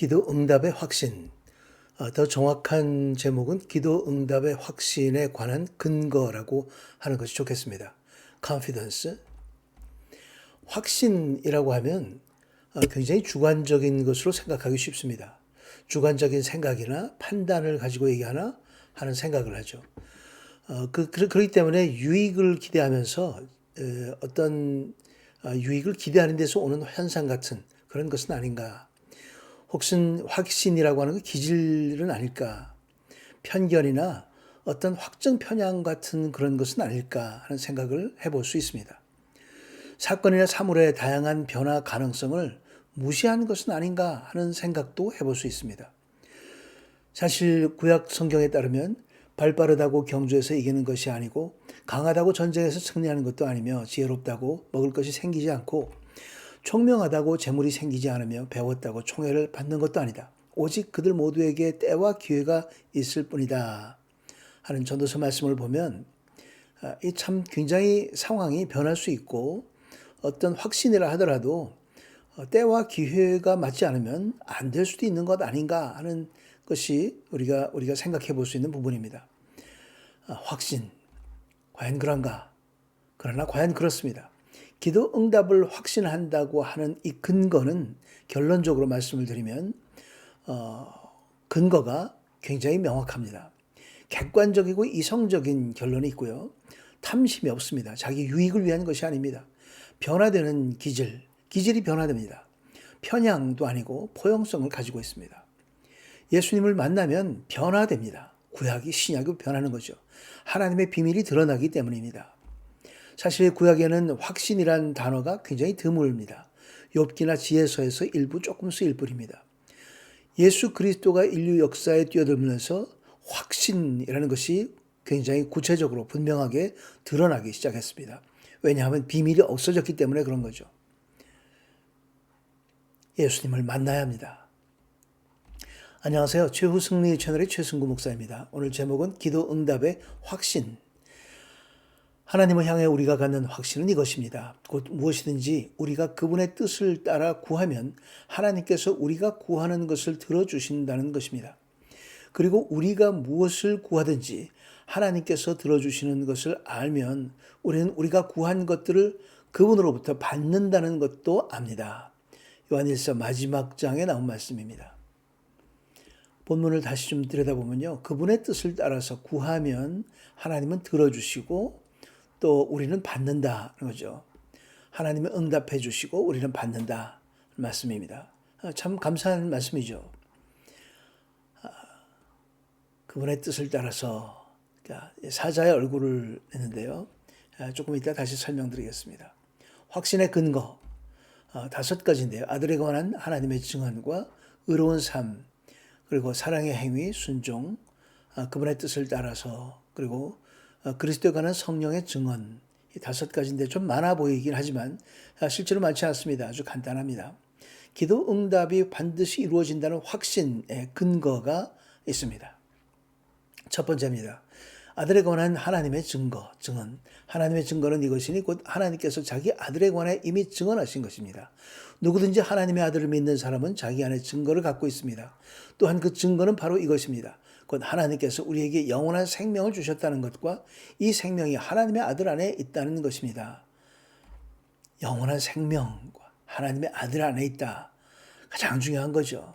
기도 응답의 확신. 더 정확한 제목은 기도 응답의 확신에 관한 근거라고 하는 것이 좋겠습니다. confidence. 확신이라고 하면 굉장히 주관적인 것으로 생각하기 쉽습니다. 주관적인 생각이나 판단을 가지고 얘기하나 하는 생각을 하죠. 그렇기 때문에 유익을 기대하면서 어떤 유익을 기대하는 데서 오는 현상 같은 그런 것은 아닌가. 혹은 확신이라고 하는 건 기질은 아닐까. 편견이나 어떤 확정 편향 같은 그런 것은 아닐까 하는 생각을 해볼 수 있습니다. 사건이나 사물의 다양한 변화 가능성을 무시한 것은 아닌가 하는 생각도 해볼 수 있습니다. 사실 구약 성경에 따르면 발빠르다고 경주에서 이기는 것이 아니고 강하다고 전쟁에서 승리하는 것도 아니며 지혜롭다고 먹을 것이 생기지 않고 총명하다고 재물이 생기지 않으며 배웠다고 총애를 받는 것도 아니다. 오직 그들 모두에게 때와 기회가 있을 뿐이다 하는 전도서 말씀을 보면 이 참 굉장히 상황이 변할 수 있고 어떤 확신이라 하더라도 때와 기회가 맞지 않으면 안 될 수도 있는 것 아닌가 하는 것이 우리가 생각해 볼 수 있는 부분입니다. 확신, 과연 그런가? 그러나 과연 그렇습니다. 기도 응답을 확신한다고 하는 이 근거는 결론적으로 말씀을 드리면 근거가 굉장히 명확합니다. 객관적이고 이성적인 결론이 있고요. 탐심이 없습니다. 자기 유익을 위한 것이 아닙니다. 변화되는 기질이 변화됩니다. 편향도 아니고 포용성을 가지고 있습니다. 예수님을 만나면 변화됩니다. 구약이 신약으로 변하는 거죠. 하나님의 비밀이 드러나기 때문입니다. 사실 구약에는 확신이란 단어가 굉장히 드뭅니다. 욥기나 지혜서에서 일부 조금 쓰일 뿐입니다. 예수 그리스도가 인류 역사에 뛰어들면서 확신이라는 것이 굉장히 구체적으로 분명하게 드러나기 시작했습니다. 왜냐하면 비밀이 없어졌기 때문에 그런 거죠. 예수님을 만나야 합니다. 안녕하세요. 최후 승리 채널의 최승구 목사입니다. 오늘 제목은 기도 응답의 확신. 하나님을 향해 우리가 갖는 확신은 이것입니다. 곧 무엇이든지 우리가 그분의 뜻을 따라 구하면 하나님께서 우리가 구하는 것을 들어주신다는 것입니다. 그리고 우리가 무엇을 구하든지 하나님께서 들어주시는 것을 알면 우리는 우리가 구한 것들을 그분으로부터 받는다는 것도 압니다. 요한일서 마지막 장에 나온 말씀입니다. 본문을 다시 좀 들여다보면요. 그분의 뜻을 따라서 구하면 하나님은 들어주시고 또 우리는 받는다는 거죠. 하나님은 응답해 주시고 우리는 받는다 말씀입니다. 참 감사한 말씀이죠. 그분의 뜻을 따라서 사자의 얼굴을 했는데요. 조금 이따 다시 설명드리겠습니다. 확신의 근거 5가지인데요. 아들에 관한 하나님의 증언과 의로운 삶, 그리고 사랑의 행위, 순종, 그분의 뜻을 따라서, 그리고 그리스도에 관한 성령의 증언, 이 5가지인데 좀 많아 보이긴 하지만 실제로 많지 않습니다. 아주 간단합니다. 기도 응답이 반드시 이루어진다는 확신의 근거가 있습니다. 첫 번째입니다. 아들에 관한 하나님의 증언. 하나님의 증거는 이것이니 곧 하나님께서 자기 아들에 관해 이미 증언하신 것입니다. 누구든지 하나님의 아들을 믿는 사람은 자기 안에 증거를 갖고 있습니다. 또한 그 증거는 바로 이것입니다. 곧 하나님께서 우리에게 영원한 생명을 주셨다는 것과 이 생명이 하나님의 아들 안에 있다는 것입니다. 영원한 생명과 하나님의 아들 안에 있다. 가장 중요한 거죠.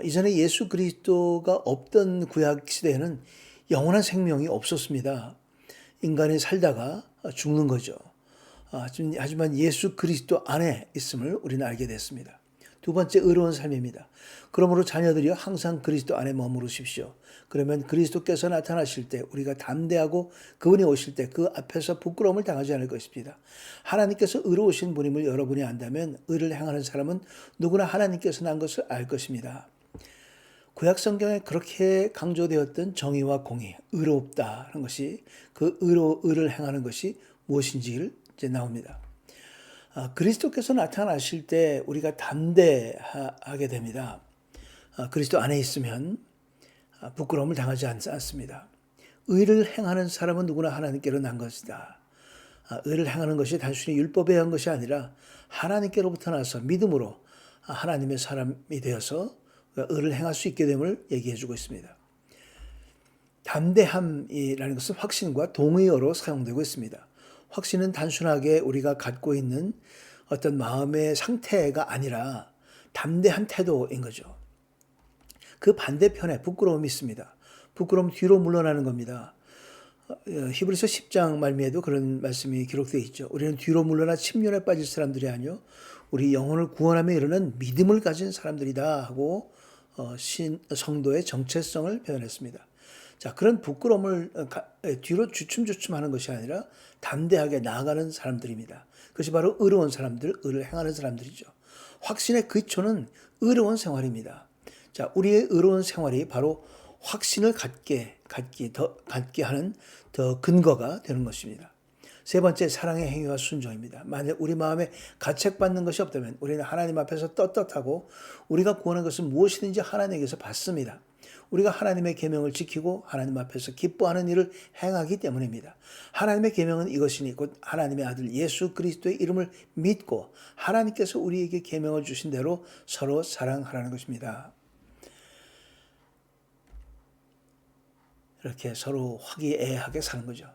이전에 예수 그리스도가 없던 구약 시대에는 영원한 생명이 없었습니다. 인간이 살다가 죽는 거죠. 하지만 예수 그리스도 안에 있음을 우리는 알게 됐습니다. 두 번째, 의로운 삶입니다. 그러므로 자녀들이여 항상 그리스도 안에 머무르십시오. 그러면 그리스도께서 나타나실 때 우리가 담대하고 그분이 오실 때 그 앞에서 부끄러움을 당하지 않을 것입니다. 하나님께서 의로우신 분임을 여러분이 안다면 의를 행하는 사람은 누구나 하나님께서 난 것을 알 것입니다. 구약 성경에 그렇게 강조되었던 정의와 공의, 의롭다는 것이 그 의를 행하는 것이 무엇인지를 이제 나옵니다. 그리스도께서 나타나실 때 우리가 담대하게 됩니다. 그리스도 안에 있으면 부끄러움을 당하지 않습니다. 의를 행하는 사람은 누구나 하나님께로 난 것이다. 의를 행하는 것이 단순히 율법에 의한 것이 아니라 하나님께로부터 나서 믿음으로 하나님의 사람이 되어서 의를 행할 수 있게 됨을 얘기해 주고 있습니다. 담대함이라는 것은 확신과 동의어로 사용되고 있습니다. 확신은 단순하게 우리가 갖고 있는 어떤 마음의 상태가 아니라 담대한 태도인 거죠. 그 반대편에 부끄러움이 있습니다. 부끄러움 뒤로 물러나는 겁니다. 히브리서 10장 말미에도 그런 말씀이 기록되어 있죠. 우리는 뒤로 물러나 침륜에 빠질 사람들이 아니요 우리 영혼을 구원함에 이르는 믿음을 가진 사람들이다 하고 성도의 정체성을 표현했습니다. 자, 그런 부끄러움을 뒤로 주춤주춤하는 것이 아니라 담대하게 나아가는 사람들입니다. 그것이 바로 의로운 사람들, 의를 행하는 사람들이죠. 확신의 기초는 의로운 생활입니다. 자, 우리의 의로운 생활이 바로 확신을 갖게 하는 더 근거가 되는 것입니다. 세 번째, 사랑의 행위와 순종입니다. 만약 우리 마음에 가책받는 것이 없다면 우리는 하나님 앞에서 떳떳하고 우리가 구하는 것은 무엇이든지 하나님에게서 받습니다. 우리가 하나님의 계명을 지키고 하나님 앞에서 기뻐하는 일을 행하기 때문입니다. 하나님의 계명은 이것이니 곧 하나님의 아들 예수 그리스도의 이름을 믿고 하나님께서 우리에게 계명을 주신 대로 서로 사랑하라는 것입니다. 이렇게 서로 화기애애하게 사는 거죠.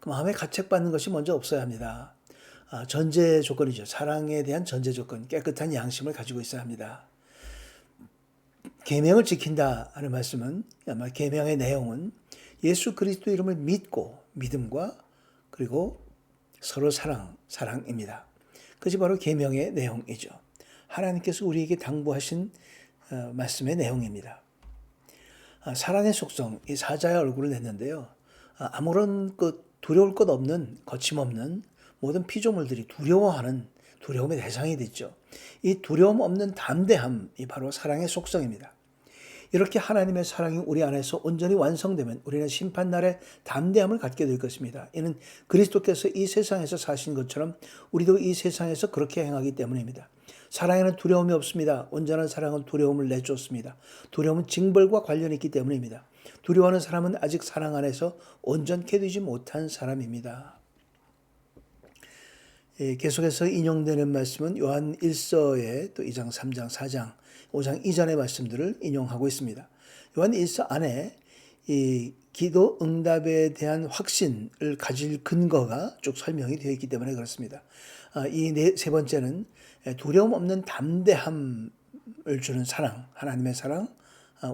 그 마음에 가책받는 것이 먼저 없어야 합니다. 전제 조건이죠. 사랑에 대한 전제 조건, 깨끗한 양심을 가지고 있어야 합니다. 계명을 지킨다 하는 말씀은 아마 계명의 내용은 예수 그리스도 이름을 믿고 믿음과 그리고 서로 사랑입니다. 그것이 바로 계명의 내용이죠. 하나님께서 우리에게 당부하신 말씀의 내용입니다. 사랑의 속성, 이 사자의 얼굴을 냈는데요. 아무런 두려울 것 없는, 거침없는 모든 피조물들이 두려움의 대상이 됐죠. 이 두려움 없는 담대함이 바로 사랑의 속성입니다. 이렇게 하나님의 사랑이 우리 안에서 온전히 완성되면 우리는 심판날에 담대함을 갖게 될 것입니다. 이는 그리스도께서 이 세상에서 사신 것처럼 우리도 이 세상에서 그렇게 행하기 때문입니다. 사랑에는 두려움이 없습니다. 온전한 사랑은 두려움을 내쫓습니다. 두려움은 징벌과 관련이 있기 때문입니다. 두려워하는 사람은 아직 사랑 안에서 온전케 되지 못한 사람입니다. 계속해서 인용되는 말씀은 요한 1서의 또 2장, 3장, 4장, 5장 이전의 말씀들을 인용하고 있습니다. 요한 1서 안에 이 기도 응답에 대한 확신을 가질 근거가 쭉 설명이 되어 있기 때문에 그렇습니다. 이 세 번째는 두려움 없는 담대함을 주는 사랑, 하나님의 사랑,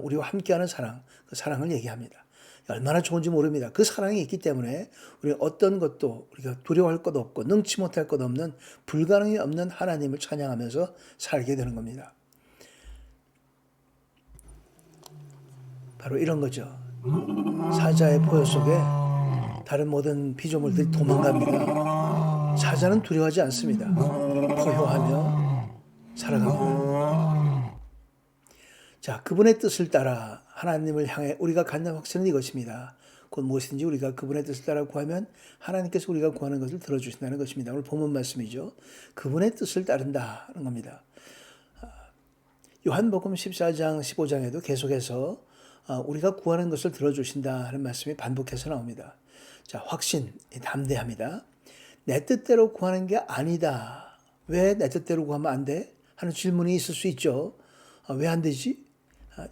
우리와 함께하는 사랑, 그 사랑을 얘기합니다. 얼마나 좋은지 모릅니다. 그 사랑이 있기 때문에 우리 어떤 것도 우리가 두려워할 것 없고 능치 못할 것 없는 불가능이 없는 하나님을 찬양하면서 살게 되는 겁니다. 바로 이런 거죠. 사자의 포효 속에 다른 모든 피조물들이 도망갑니다. 사자는 두려워하지 않습니다. 포효하며 살아갑니다. 자, 그분의 뜻을 따라 하나님을 향해 우리가 갖는 확신은 이것입니다. 곧 무엇이든지 우리가 그분의 뜻을 따라 구하면 하나님께서 우리가 구하는 것을 들어주신다는 것입니다. 오늘 본문 말씀이죠. 그분의 뜻을 따른다는 겁니다. 요한복음 14장 15장에도 계속해서 우리가 구하는 것을 들어주신다 하는 말씀이 반복해서 나옵니다. 자, 확신, 담대합니다. 내 뜻대로 구하는 게 아니다. 왜 내 뜻대로 구하면 안 돼? 하는 질문이 있을 수 있죠. 왜 안 되지?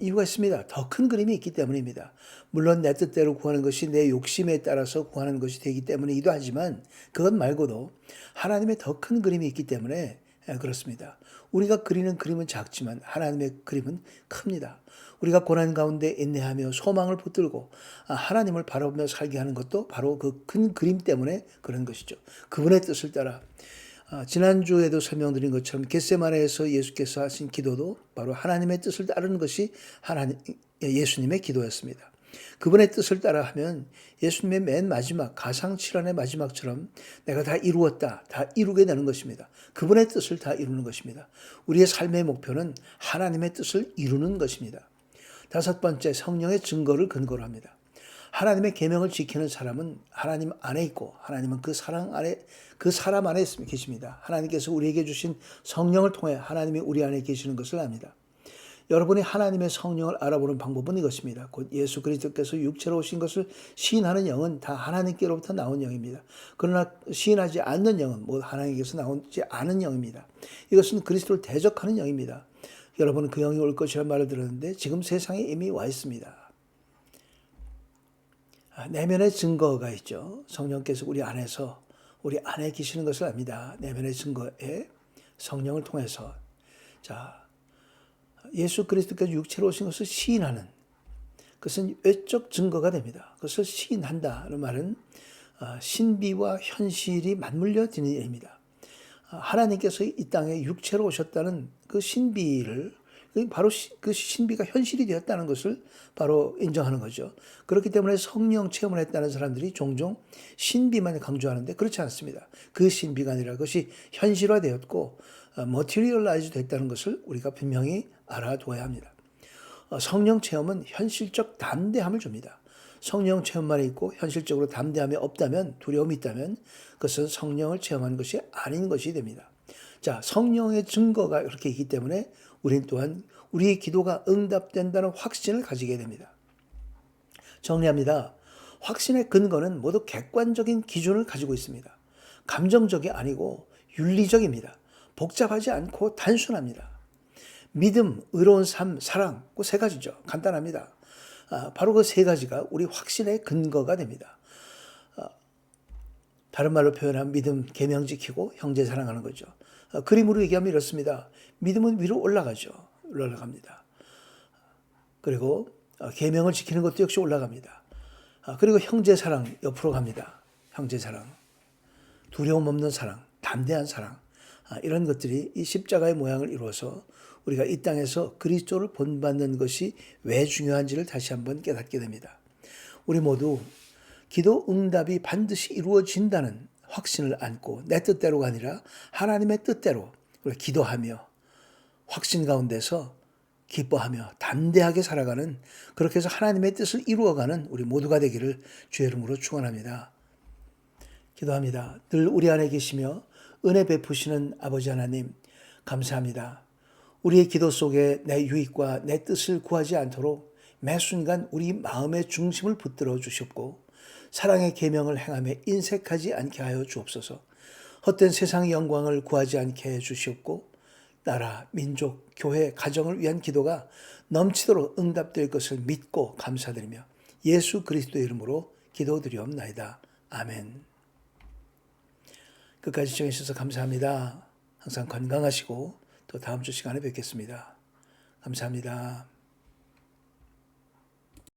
이유가 있습니다. 더 큰 그림이 있기 때문입니다. 물론 내 뜻대로 구하는 것이 내 욕심에 따라서 구하는 것이 되기 때문이기도 하지만 그것 말고도 하나님의 더 큰 그림이 있기 때문에 그렇습니다. 우리가 그리는 그림은 작지만 하나님의 그림은 큽니다. 우리가 고난 가운데 인내하며 소망을 붙들고 하나님을 바라보며 살게 하는 것도 바로 그 큰 그림 때문에 그런 것이죠. 그분의 뜻을 따라 지난주에도 설명드린 것처럼 겟세마네에서 예수께서 하신 기도도 바로 하나님의 뜻을 따르는 것이 예수님의 기도였습니다. 그분의 뜻을 따라 하면 예수님의 맨 마지막 가상칠환의 마지막처럼 내가 다 이루었다, 다 이루게 되는 것입니다. 그분의 뜻을 다 이루는 것입니다. 우리의 삶의 목표는 하나님의 뜻을 이루는 것입니다. 다섯 번째, 성령의 증거를 근거로 합니다. 하나님의 계명을 지키는 사람은 하나님 안에 있고 하나님은 그 사람 안에 계십니다. 하나님께서 우리에게 주신 성령을 통해 하나님이 우리 안에 계시는 것을 압니다. 여러분이 하나님의 성령을 알아보는 방법은 이것입니다. 곧 예수 그리스도께서 육체로 오신 것을 시인하는 영은 다 하나님께로부터 나온 영입니다. 그러나 시인하지 않는 영은 하나님께서 나오지 않은 영입니다. 이것은 그리스도를 대적하는 영입니다. 여러분은 그 영이 올 것이라는 말을 들었는데 지금 세상에 이미 와 있습니다. 내면의 증거가 있죠. 성령께서 우리 안에 계시는 것을 압니다. 내면의 증거에 성령을 통해서 자 예수 그리스도께서 육체로 오신 것을 시인하는 그것은 외적 증거가 됩니다. 그것을 시인한다는 말은 신비와 현실이 맞물려지는 일입니다. 하나님께서 이 땅에 육체로 오셨다는 그 신비를 바로 그 신비가 현실이 되었다는 것을 바로 인정하는 거죠. 그렇기 때문에 성령 체험을 했다는 사람들이 종종 신비만 강조하는데 그렇지 않습니다. 그 신비가 아니라 그것이 현실화되었고 머티리얼라이즈 됐다는 것을 우리가 분명히 알아둬야 합니다. 성령 체험은 현실적 담대함을 줍니다. 성령 체험만 있고 현실적으로 담대함이 없다면, 두려움이 있다면 그것은 성령을 체험하는 것이 아닌 것이 됩니다. 자, 성령의 증거가 이렇게 있기 때문에 우린 또한 우리의 기도가 응답된다는 확신을 가지게 됩니다. 정리합니다. 확신의 근거는 모두 객관적인 기준을 가지고 있습니다. 감정적이 아니고 윤리적입니다. 복잡하지 않고 단순합니다. 믿음, 의로운 삶, 사랑, 그 세 가지죠. 간단합니다. 바로 그 세 가지가 우리 확신의 근거가 됩니다. 다른 말로 표현하면 믿음, 계명 지키고 형제 사랑하는 거죠. 그림으로 얘기하면 이렇습니다. 믿음은 위로 올라갑니다. 그리고 계명을 지키는 것도 역시 올라갑니다. 그리고 형제 사랑 옆으로 갑니다. 형제 사랑, 두려움 없는 사랑, 담대한 사랑, 이런 것들이 이 십자가의 모양을 이루어서 우리가 이 땅에서 그리스도를 본받는 것이 왜 중요한지를 다시 한번 깨닫게 됩니다. 우리 모두 기도 응답이 반드시 이루어진다는 확신을 안고 내 뜻대로가 아니라 하나님의 뜻대로 우리가 기도하며 확신 가운데서 기뻐하며 담대하게 살아가는 그렇게 해서 하나님의 뜻을 이루어가는 우리 모두가 되기를 주의 이름으로 축원합니다. 기도합니다. 늘 우리 안에 계시며 은혜 베푸시는 아버지 하나님 감사합니다. 우리의 기도 속에 내 유익과 내 뜻을 구하지 않도록 매 순간 우리 마음의 중심을 붙들어 주셨고 사랑의 계명을 행하며 인색하지 않게 하여 주옵소서. 헛된 세상의 영광을 구하지 않게 해 주시옵고 나라, 민족, 교회, 가정을 위한 기도가 넘치도록 응답될 것을 믿고 감사드리며 예수 그리스도의 이름으로 기도드리옵나이다. 아멘. 끝까지 시청해 주셔서 감사합니다. 항상 건강하시고 또 다음 주 시간에 뵙겠습니다. 감사합니다.